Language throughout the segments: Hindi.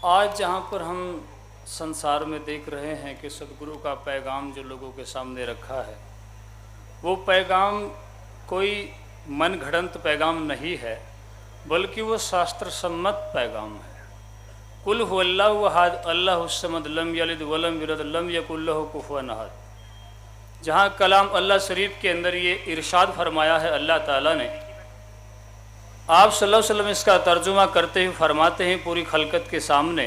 आज जहाँ पर हम संसार में देख रहे हैं कि सदगुरु का पैगाम जो लोगों के सामने रखा है, वो पैगाम कोई मन घड़ंत पैगाम नहीं है, बल्कि वो शास्त्र सम्मत पैगाम है। कुल हुवल्लाहु अहद अल्लाहुस समद लम यलिद वलम यूलद लम यकुल लहू कुफुवन अहद। जहाँ कलाम अल्लाह शरीफ के अंदर ये इरशाद फरमाया है अल्लाह ताला ने, आप सल्लल्लाहु अलैहि वसल्लम इसका तर्जुमा करते हुए फरमाते हैं पूरी खलकत के सामने,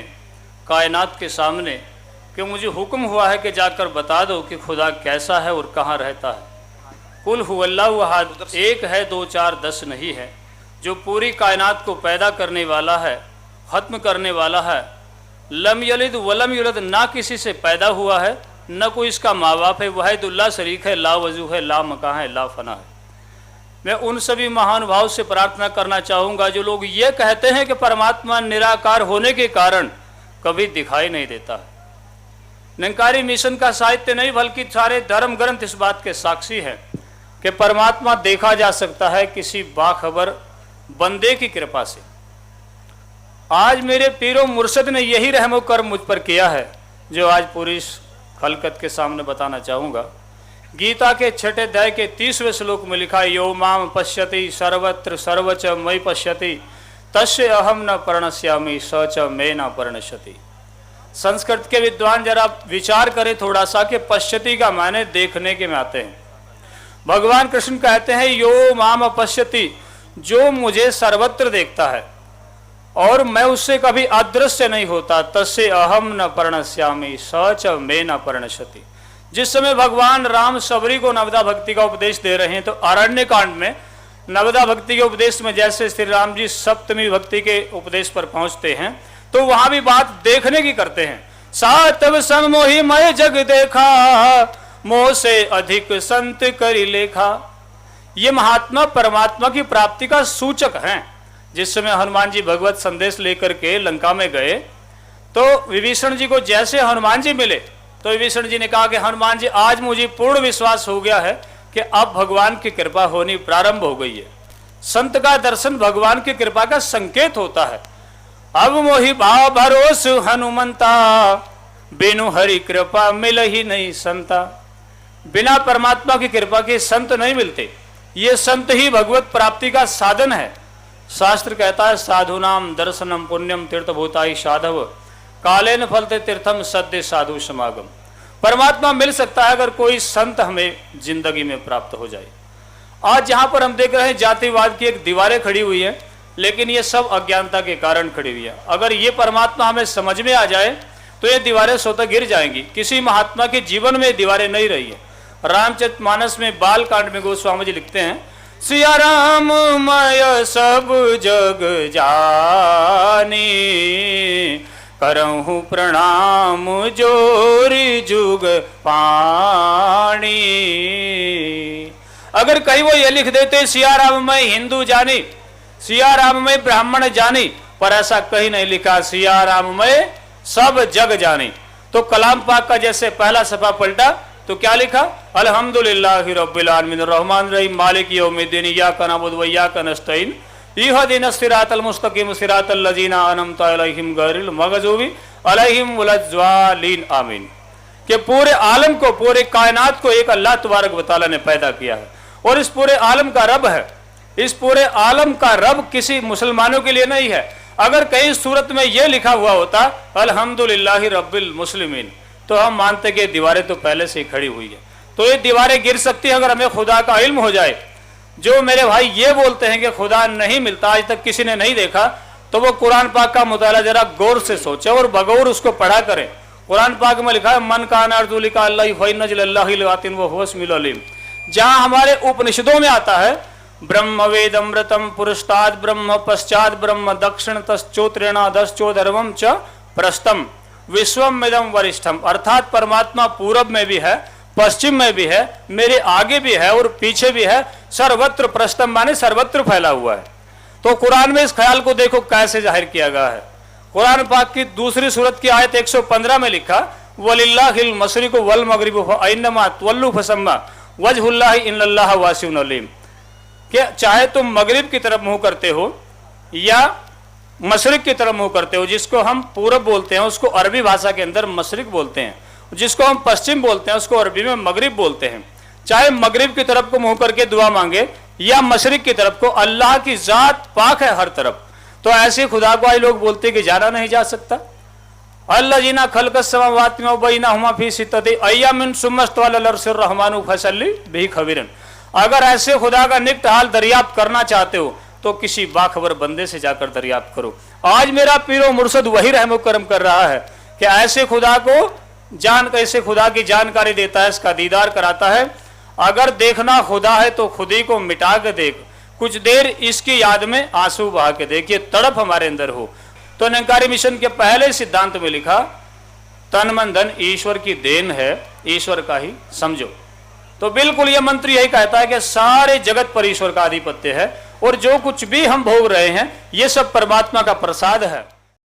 कायनात के सामने, कि मुझे हुक्म हुआ है कि जाकर बता दो कि खुदा कैसा है और कहाँ रहता है। कुल हुवल्लाहु अहद, एक है, दो चार दस नहीं है, जो पूरी कायनात को पैदा करने वाला है, ख़त्म करने वाला है। लम यलिद वलम यूलद, ना किसी से पैदा हुआ है, न कोई इसका माँ बाप है, वहीदुल्लाह शरीक है, ला वजू है, ला मका है, ला फना है। मैं उन सभी महानुभाव से प्रार्थना करना चाहूँगा जो लोग ये कहते हैं कि परमात्मा निराकार होने के कारण कभी दिखाई नहीं देता है। निरंकारी मिशन का साहित्य नहीं बल्कि सारे धर्म ग्रंथ इस बात के साक्षी हैं कि परमात्मा देखा जा सकता है किसी बाखबर बंदे की कृपा से। आज मेरे पीरो मुर्शद ने यही रहमो कर्म मुझ पर किया है जो आज पूरी खलकत के सामने बताना चाहूँगा। गीता के छठे अध्याय के 30वें श्लोक में लिखा है, यो माम पश्यति सर्वत्र सर्वच मयि पश्यति तस्य अहम न प्रणश्यामि स च मे न प्रणश्यति। संस्कृत के विद्वान जरा विचार करें थोड़ा सा कि पश्यति का माने देखने के में आते हैं। भगवान कृष्ण कहते हैं यो माम पश्यति, जो मुझे सर्वत्र देखता है और मैं उससे कभी अदृश्य नहीं होता, तस्य अहम न प्रणश्यामि स च मे न प्रणश्यति। जिस समय भगवान राम सबरी को नवदा भक्ति का उपदेश दे रहे हैं तो अरण्य कांड में नवदा भक्ति के उपदेश में जैसे श्री राम जी सप्तमी भक्ति के उपदेश पर पहुंचते हैं तो वहां भी बात देखने की करते हैं। सातव संग मोहि मय जग देखा, मोह से अधिक संत करी लेखा। ये महात्मा परमात्मा की प्राप्ति का सूचक हैं। जिस समय हनुमान जी भगवत संदेश लेकर के लंका में गए तो विभीषण जी को जैसे हनुमान जी मिले तो विभीषण जी ने कहा कि हनुमान जी आज मुझे पूर्ण विश्वास हो गया है कि अब भगवान की कृपा होनी प्रारंभ हो गई है। संत का दर्शन भगवान की कृपा का संकेत होता है। अब मोहि भाव भरोस हनुमंता, बिनु हरि कृपा मिल ही नहीं संता। बिना परमात्मा की कृपा के संत नहीं मिलते। ये संत ही भगवत प्राप्ति का साधन है। शास्त्र कहता है साधुनाम दर्शनम पुण्यम तीर्थभूताई साधव, कालेन फलते तीर्थम सद्य साधु समागम। परमात्मा मिल सकता है अगर कोई संत हमें जिंदगी में प्राप्त हो जाए। आज जहां पर हम देख रहे हैं जातिवाद की एक दीवारें खड़ी हुई है, लेकिन ये सब अज्ञानता के कारण खड़ी हुई है। अगर ये परमात्मा हमें समझ में आ जाए तो ये दीवारें स्वतः गिर जाएंगी। किसी महात्मा के जीवन में दीवारें नहीं रही है। रामचरितमानस में बाल कांड में गोस्वामी जी लिखते हैं, सिया राम मय सब जग जानी, करहूँ प्रणाम जोरी जुग पाणी। अगर कहीं वो ये लिख देते सिया राम में हिंदू जानी, सिया राम में ब्राह्मण जानी, पर ऐसा कहीं नहीं लिखा सिया राम में सब जग जानी। तो कलाम पाक का जैसे पहला सफा पलटा तो क्या लिखा, अल्हम्दुलिल्लाहि रब्बिल आलमीन रहमान रहीम मालिक यौमिद्दीन इय्याका नअबुदु व इय्याका नस्तईन इहदिनस सिरातल मुस्तकीम सिरातल लजीना अनअमता अलैहिम गैरिल मगज़ूबी अलैहिम वलद्दालीन आमीन। कि पूरे आलम को, पूरे कायनात को एक अल्लाह तबारक व तआला ने पैदा किया है और इस पूरे आलम का रब है। इस पूरे आलम का रब किसी मुसलमानों के लिए नहीं है। अगर कहीं सूरत में यह लिखा हुआ होता अल्हम्दुलिल्लाहि रब्बिल मुस्लिमीन, तो हम मानते कि दीवारें तो पहले से ही खड़ी हुई है। तो ये दीवारें गिर सकती है अगर हमें खुदा का इल्म हो जाए। जो मेरे भाई ये बोलते हैं कि खुदा नहीं मिलता, आज तक किसी ने नहीं देखा, तो वो कुरान पाक का मुताला जरा गौर से सोचे और बगौर उसको पढ़ा करें। कुरान पाक में लिखा है मन कान अर्जु लिका अल्लाह फइनजल्लाहिल वो हुवस्मिल अलीम। जहाँ हमारे उपनिषदों में आता है ब्रह्म वेद अमृतम पुरस्ताद ब्रह्म पश्चात ब्रह्म दक्षिण तश्चोत्रेणा दश्चोधर्वम च प्रस्तम विश्वम इदम वरिष्ठम, अर्थात परमात्मा पूरब में भी है, पश्चिम में भी है, मेरे आगे भी है और पीछे भी है, सर्वत्र प्रस्तम माने सर्वत्र फैला हुआ है। तो कुरान में इस ख्याल को देखो कैसे जाहिर किया गया है। कुरान पाक की दूसरी सूरत की आयत 115 में लिखा वलिल्लाहिल मशरिकु वल मगरिबु फअइन्नमा तुवल्लु फसम्मा वजहुल्लाहि इन्नल्लाह वासिउन अलीम। कि चाहे तुम मगरिब की तरफ मुंह करते हो या मशरिक की तरफ मुंह करते हो, जिसको हम पूरब बोलते हैं उसको अरबी भाषा के अंदर मशरिक बोलते हैं, जिसको हम पश्चिम बोलते हैं उसको अरबी में मगरिब बोलते हैं। चाहे मगरिब की तरफ को मुंह करके दुआ मांगे या मशरिक की तरफ को, अल्लाह की जात पाक है हर तरफ। तो ऐसे खुदा को आज लोग बोलते कि जाना नहीं जा सकता। अल्लाह जीना खलकस समावात में बैना हुमा फी सित्तति अय्यामिन सुम्मस्तवल अर्शिर रहमानु फसल्ली बिही खबीरन। अगर ऐसे खुदा का निकट हाल दरियाफ्त करना चाहते हो तो किसी बाखबर बंदे से जाकर दरियाफ्त करो। आज मेरा पीरो मुर्शद वही रहम करम कर रहा है कि ऐसे खुदा को ऐसे खुदा की जानकारी देता है, इसका दीदार कराता है। अगर देखना खुदा है तो खुदी को मिटा के देख, कुछ देर इसकी याद में आंसू बहा के देख, ये तड़प हमारे अंदर हो। तो निरंकारी मिशन के पहले सिद्धांत में लिखा, तन मन धन ईश्वर की देन है, ईश्वर का ही समझो। तो बिल्कुल ये मंत्र यही कहता है कि सारे जगत पर ईश्वर का आधिपत्य है और जो कुछ भी हम भोग रहे हैं ये सब परमात्मा का प्रसाद है।